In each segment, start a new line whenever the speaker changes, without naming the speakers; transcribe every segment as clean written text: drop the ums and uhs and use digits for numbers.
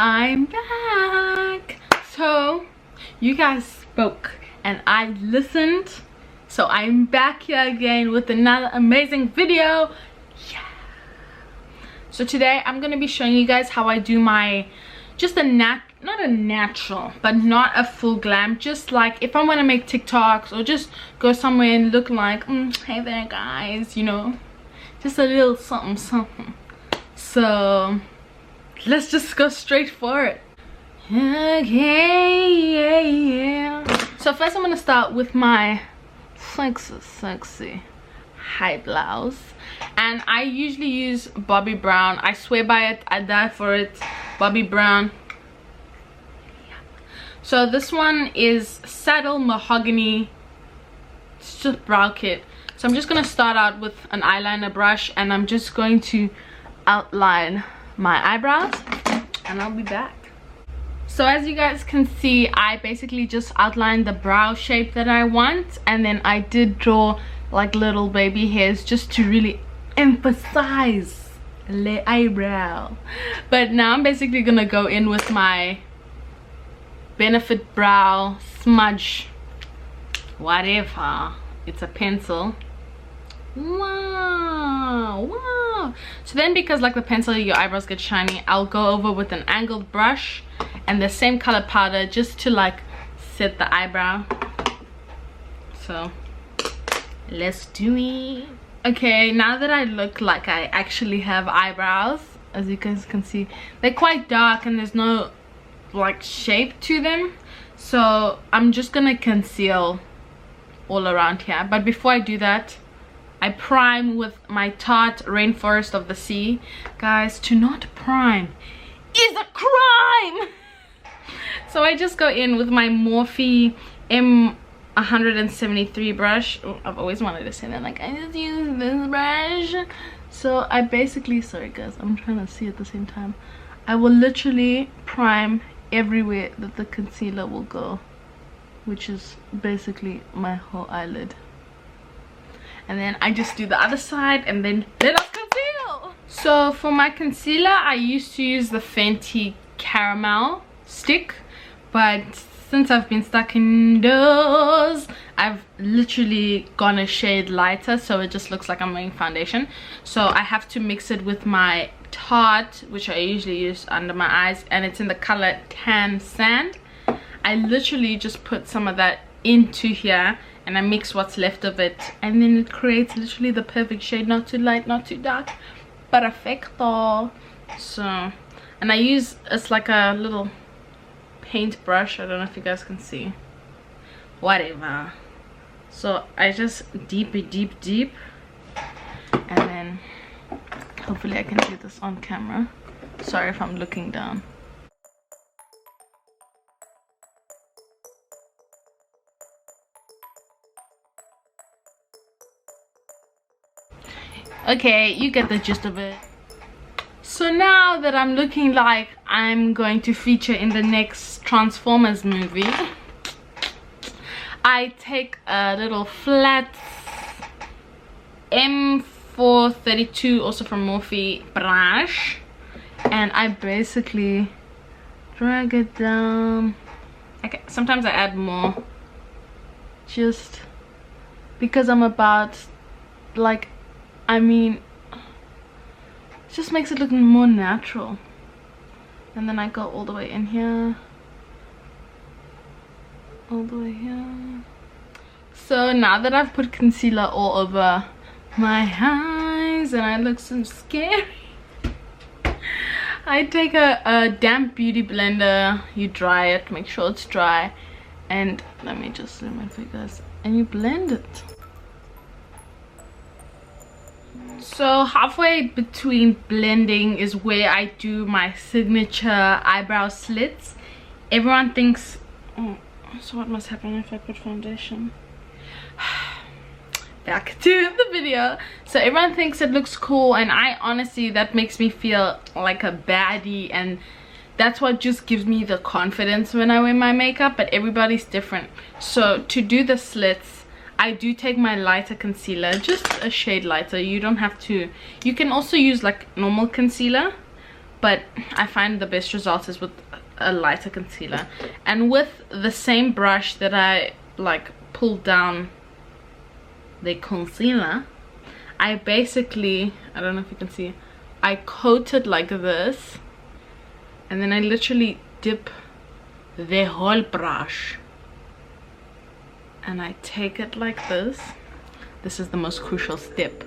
I'm back. So you guys spoke and I listened, so I'm back here again with another amazing video. Yeah. So today I'm gonna be showing you guys how I do my not a natural but not a full glam, just like if I want to make TikToks or just go somewhere and look like hey there guys, you know, just a little something something. So let's just go straight for it. Okay, yeah. So first I'm gonna start with my sexy high blouse, and I usually use Bobbi Brown. I swear by it, I die for it. Bobbi Brown. So this one is Saddle Mahogany. It's just brow kit. So I'm just gonna start out with an eyeliner brush and I'm just going to outline my eyebrows and I'll be back. So as you guys can see, I basically just outlined the brow shape that I want, and then I did draw like little baby hairs just to really emphasize the eyebrow. But now I'm basically gonna go in with my Benefit Brow Smudge whatever, it's a pencil. Wow. So then, because like the pencil your eyebrows get shiny, I'll go over with an angled brush and the same color powder just to like set the eyebrow. So let's do it. Okay, now that I look like I actually have eyebrows, as you guys can see, they're quite dark and there's no like shape to them, so I'm just gonna conceal all around here. But before I do that, I prime with my Tarte Rainforest of the Sea. Guys, to not prime is a crime. So I just go in with my Morphe M173 brush. Oh, I've always wanted to say that, like I just use this brush. So I basically, sorry guys, I'm trying to see at the same time, I will literally prime everywhere that the concealer will go, which is basically my whole eyelid. And then I just do the other side and then let us conceal. So for my concealer, I used to use the Fenty Caramel stick, but since I've been stuck indoors, I've literally gone a shade lighter, so it just looks like I'm wearing foundation. So I have to mix it with my Tarte, which I usually use under my eyes, and it's in the color Tan Sand. I literally just put some of that into here and I mix what's left of it, and then it creates literally the perfect shade, not too light, not too dark, perfecto. So, and I use, it's like a little paint brush, I don't know if you guys can see, whatever. So I just deep, and then hopefully I can do this on camera. Sorry if I'm looking down. Okay, you get the gist of it. So now that I'm looking like I'm going to feature in the next Transformers movie, I take a little flat M432, also from Morphe, brush, and I basically drag it down. Okay, sometimes I add more just because I'm about, like, I mean, it just makes it look more natural. And then I go all the way in here, all the way here. So now that I've put concealer all over my eyes and I look so scary, I take a damp beauty blender. You dry it, make sure it's dry, and let me just zoom in for you guys, and you blend it. So halfway between blending is where I do my signature eyebrow slits. Everyone thinks, oh, so what must happen if I put foundation? Back to the video. So everyone thinks it looks cool, and I honestly, that makes me feel like a baddie, and that's what just gives me the confidence when I wear my makeup. But everybody's different. So to do the slits, I do take my lighter concealer, just a shade lighter. You don't have to, you can also use like normal concealer, but I find the best results is with a lighter concealer. And with the same brush that I like pulled down the concealer, I basically, I don't know if you can see, I coat it like this, and then I literally dip the whole brush and I take it like this. This is the most crucial step.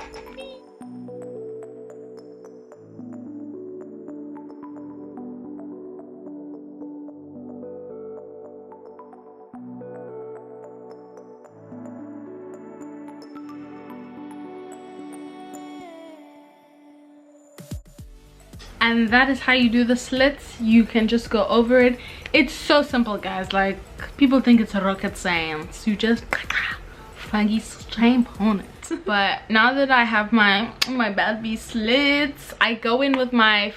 And that is how you do the slits. You can just go over it. It's so simple, guys. Like, people think it's a rocket science. You just funky stamp on it. But now that I have my Bad Bee slits, I go in with my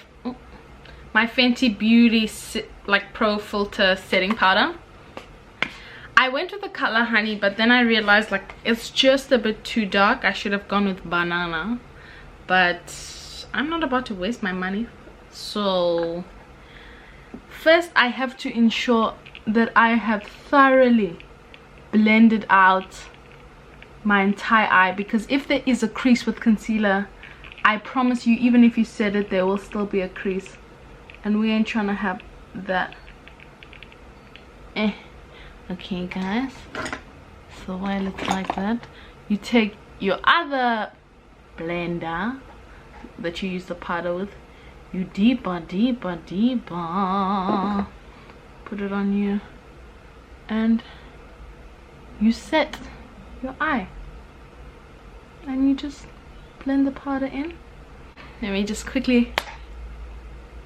Fenty Beauty like Pro Filter setting powder. I went with the color Honey, but then I realized like it's just a bit too dark. I should have gone with Banana, but I'm not about to waste my money. So first I have to ensure that I have thoroughly blended out my entire eye, because if there is a crease with concealer, I promise you, even if you set it, there will still be a crease, and we ain't trying to have that. Okay guys, so while it's like that, you take your other blender that you use the powder with, you deeper put it on you, and you set your eye, and you just blend the powder in. Let me just quickly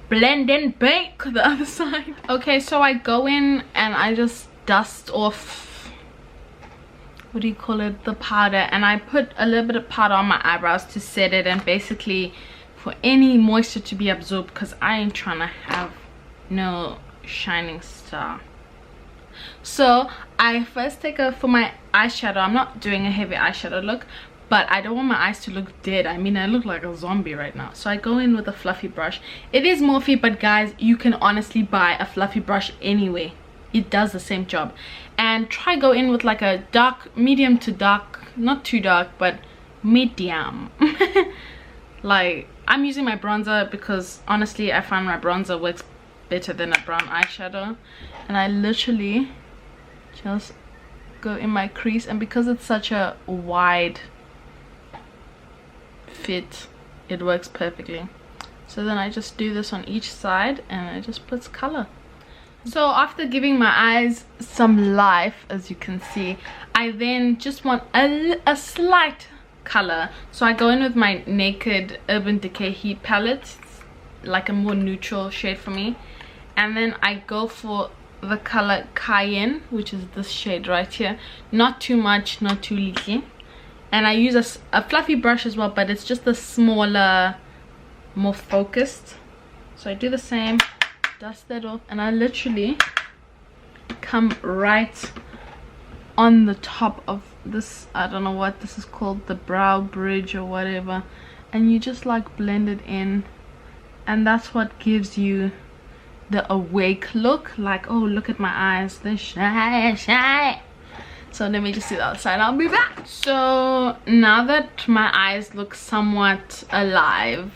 blend and bake the other side. Okay, so I go in and I just dust off, what do you call it, the powder, and I put a little bit of powder on my eyebrows to set it, and basically for any moisture to be absorbed, because I ain't trying to have no shining star. So I first take for my eyeshadow, I'm not doing a heavy eyeshadow look, but I don't want my eyes to look dead. I mean, I look like a zombie right now. So I go in with a fluffy brush. It is Morphe, but guys, you can honestly buy a fluffy brush anyway. It does the same job. And try go in with like a dark, medium to dark, not too dark, but medium. Like, I'm using my bronzer because honestly I find my bronzer works better than a brown eyeshadow, and I literally just go in my crease, and because it's such a wide fit, it works perfectly. So then I just do this on each side, and it just puts color. So after giving my eyes some life, as you can see, I then just want a slight color. So I go in with my Naked Urban Decay Heat palette. It's like a more neutral shade for me, and then I go for the color Cayenne, which is this shade right here. Not too much, not too little. And I use a fluffy brush as well, but it's just a smaller, more focused. So I do the same, dust that off, and I literally come right on the top of this, I don't know what this is called, the brow bridge or whatever, and you just like blend it in, and that's what gives you the awake look, like, oh, look at my eyes, they're shy. So let me just see the other side, I'll be back. So now that my eyes look somewhat alive,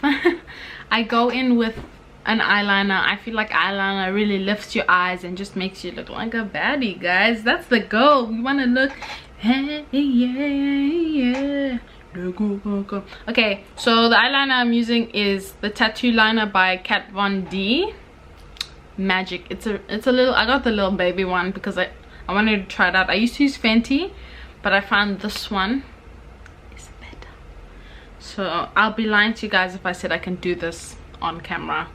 I go in with an eyeliner. I feel like eyeliner really lifts your eyes and just makes you look like a baddie, guys. That's the goal. We want to look, hey, yeah. Go. Okay, so the eyeliner I'm using is the Tattoo Liner by Kat Von D. Magic. It's a little, I got the little baby one because I wanted to try it out. I used to use Fenty, but I found this one is better. So I'll be lying to you guys if I said I can do this on camera,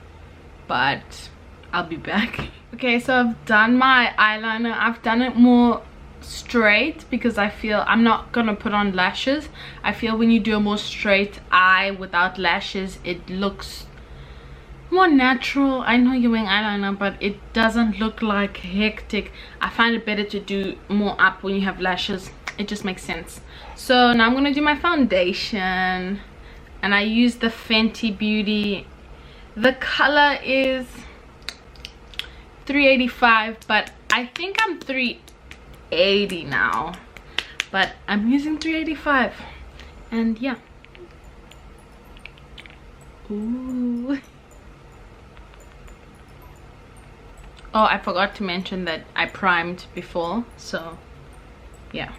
but I'll be back. Okay, so I've done my eyeliner. I've done it more straight because I feel I'm not gonna put on lashes. I feel when you do a more straight eye without lashes, it looks more natural. I know you're wearing eyeliner, but it doesn't look like hectic. I find it better to do more up when you have lashes. It just makes sense. So now I'm gonna do my foundation, and I use the Fenty Beauty The color is 385, but I think I'm 380 now, but I'm using 385. And yeah. Ooh. Oh, I forgot to mention that I primed before, so yeah,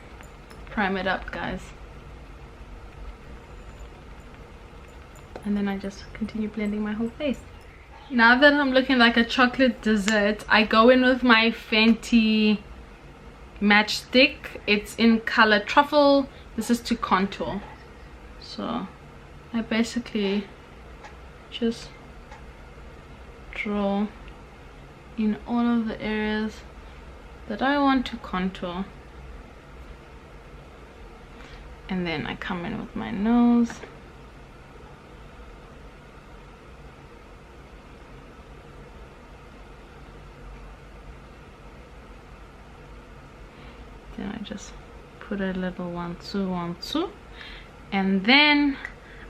prime it up, guys. And then I just continue blending my whole face. Now that I'm looking like a chocolate dessert, I go in with my Fenty matchstick. It's in color truffle. This is to contour. So I basically just draw in all of the areas that I want to contour. And then I come in with my nose. Then I just put a little 1, 2, 1, 2, and then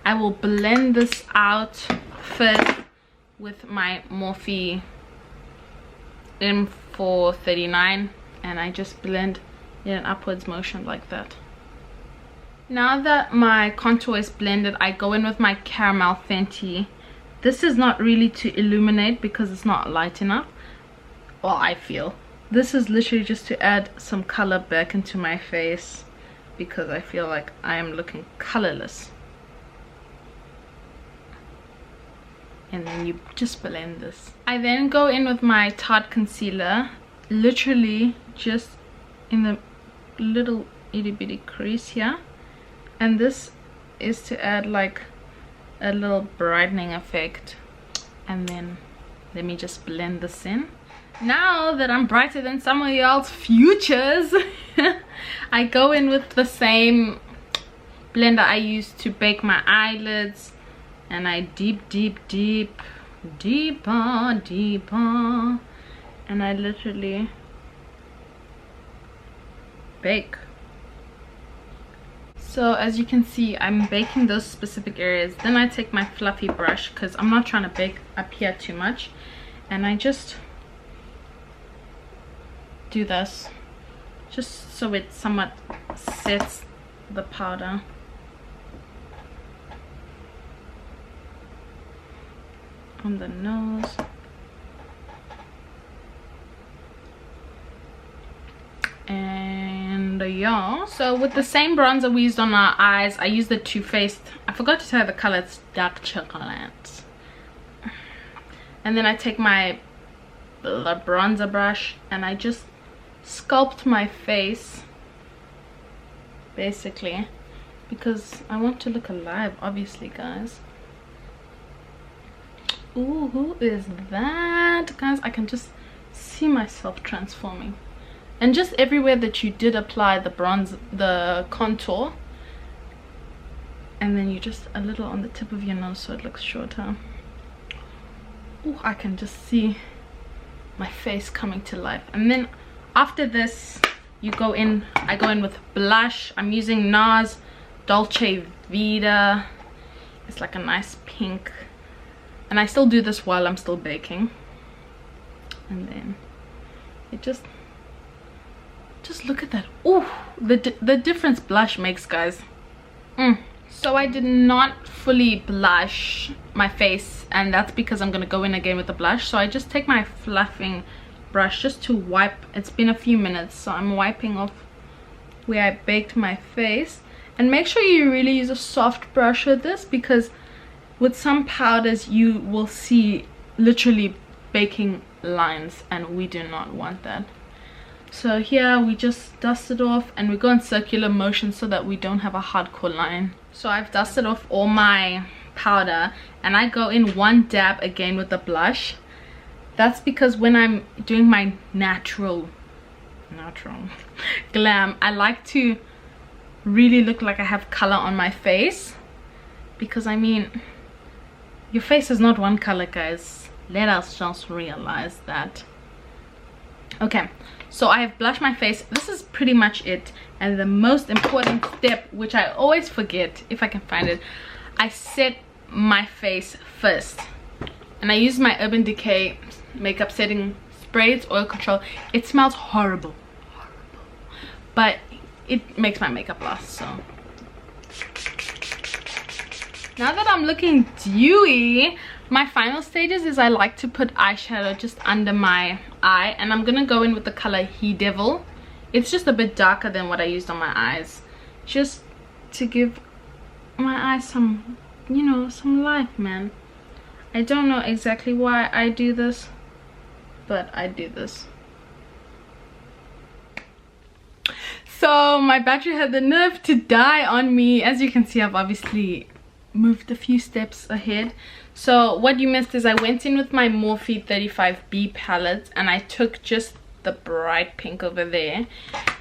I will blend this out first with my Morphe M439, and I just blend in an upwards motion like that. Now that my contour is blended, I go in with my Caramel Fenty. This is not really to illuminate because it's not light enough. Well, I feel this is literally just to add some color back into my face because I feel like I am looking colorless. And then you just blend this. I then go in with my Tarte concealer, literally just in the little itty bitty crease here, and this is to add like a little brightening effect. And then let me just blend this in. Now that I'm brighter than some of y'all's futures, I go in with the same blender I used to bake my eyelids, and I deeper, and I literally bake. So as you can see, I'm baking those specific areas. Then I take my fluffy brush because I'm not trying to bake up here too much, and I just do this just so it somewhat sets the powder. On the nose. And yeah, so with the same bronzer we used on our eyes, I used the Too Faced, I forgot to tell you the color, it's dark chocolate. And then I take my bronzer brush and I just sculpt my face basically because I want to look alive, obviously, guys. Ooh, who is that? Guys, I can just see myself transforming. And just everywhere that you did apply the contour, and then you just a little on the tip of your nose so it looks shorter. Ooh, I can just see my face coming to life. And then after this, I go in with blush. I'm using NARS Dolce Vita. It's like a nice pink. And I still do this while I'm still baking. And then it just look at that. Ooh, the difference blush makes, guys. So I did not fully blush my face, and that's because I'm gonna go in again with the blush. So I just take my fluffing brush just to wipe. It's been a few minutes, so I'm wiping off where I baked my face. And make sure you really use a soft brush with this, because with some powders you will see literally baking lines, and we do not want that. So here we just dust it off, and we go in circular motion so that we don't have a hardcore line. So I've dusted off all my powder, and I go in one dab again with the blush. That's because when I'm doing my natural glam, I like to really look like I have color on my face, because I mean, your face is not one color, guys. Let us just realize that. Okay, so I have blushed my face. This is pretty much it. And the most important step, which I always forget, if I can find it, I set my face first. and I use my Urban Decay makeup setting spray. It's oil control. It smells horrible, but it makes my makeup last. So now that I'm looking dewy, my final stages is I like to put eyeshadow just under my eye, and I'm gonna go in with the color He Devil. It's just a bit darker than what I used on my eyes, just to give my eyes some, you know, some life, man. I don't know exactly why I do this, but I do this. So my battery had the nerve to die on me. As you can see, I've obviously moved a few steps ahead. So what you missed is I went in with my Morphe 35B palette, and I took just the bright pink over there,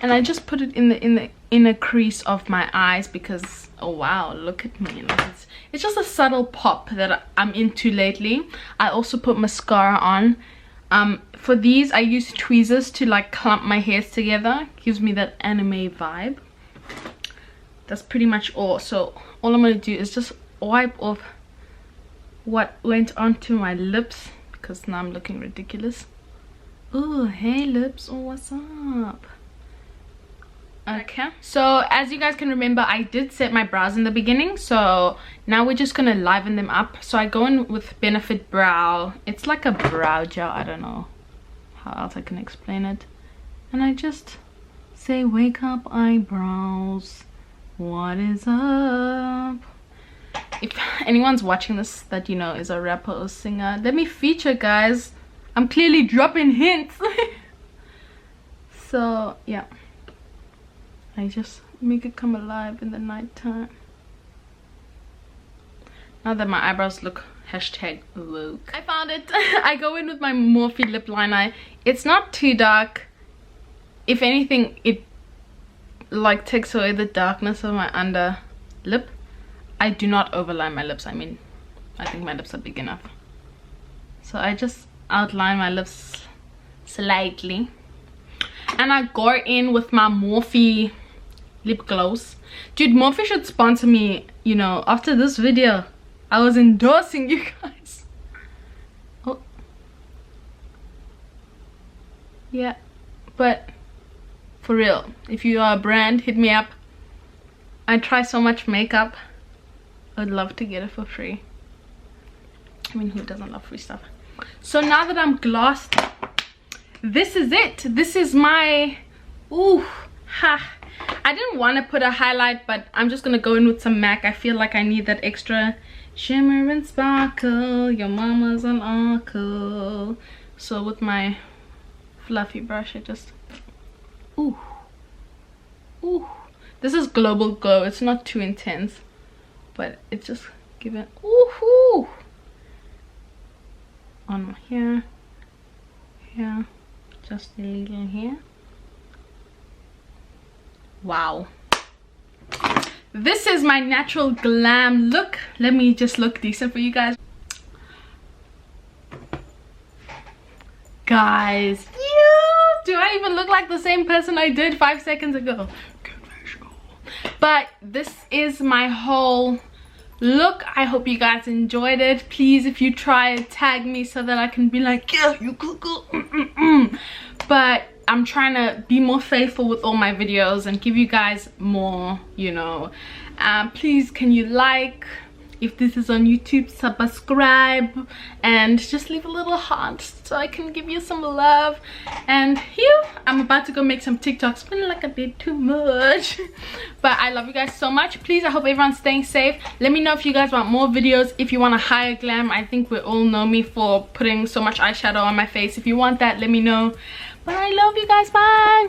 and I just put it in the inner crease of my eyes, because oh wow, look at me, like it's just a subtle pop that I'm into lately. I also put mascara on. For these I use tweezers to like clump my hairs together. Gives me that anime vibe. That's pretty much all. So all I'm gonna do is just wipe off what went onto my lips, because now I'm looking ridiculous. Oh, hey lips, oh, what's up? Okay, so as you guys can remember, I did set my brows in the beginning, so now we're just gonna liven them up. So I go in with Benefit Brow. It's like a brow gel, I don't know how else I can explain it, and I just say, wake up eyebrows, what is up? If anyone's watching this that you know is a rapper or singer, let me feature, guys. I'm clearly dropping hints. So yeah, I just make it come alive in the night time. Now that my eyebrows look #woke, I found it. I go in with my Morphe lip liner. It's not too dark. If anything, it like takes away the darkness of my under lip. I do not overline my lips. I mean, I think my lips are big enough. So I just outline my lips slightly, and I go in with my Morphe lip gloss. Dude, Morphe should sponsor me, you know. After this video I was endorsing you guys. Oh yeah, but for real, if you are a brand, hit me up. I try so much makeup, I'd love to get it for free. I mean, who doesn't love free stuff? So now that I'm glossed, this is it. This is my I didn't want to put a highlight, but I'm just gonna go in with some MAC. I feel like I need that extra shimmer and sparkle. Your mama's an uncle. So with my fluffy brush, I just this is Global Glow. It's not too intense, but it's just giving on my hair, just a little here. Wow, this is my natural glam look. Let me just look decent for you guys. Guys, do I even look like the same person I did 5 seconds ago? But this is my whole look. I hope you guys enjoyed it. Please, if you try it, tag me so that I can be like, yeah, you Google. But I'm trying to be more faithful with all my videos and give you guys more, you know. Please, can you like? If this is on YouTube, subscribe and just leave a little heart so I can give you some love. And here, I'm about to go make some TikToks, feeling like I did too much. But I love you guys so much. Please, I hope everyone's staying safe. Let me know if you guys want more videos. If you want to hire Glam, I think we all know me for putting so much eyeshadow on my face. If you want that, let me know. But I love you guys. Bye.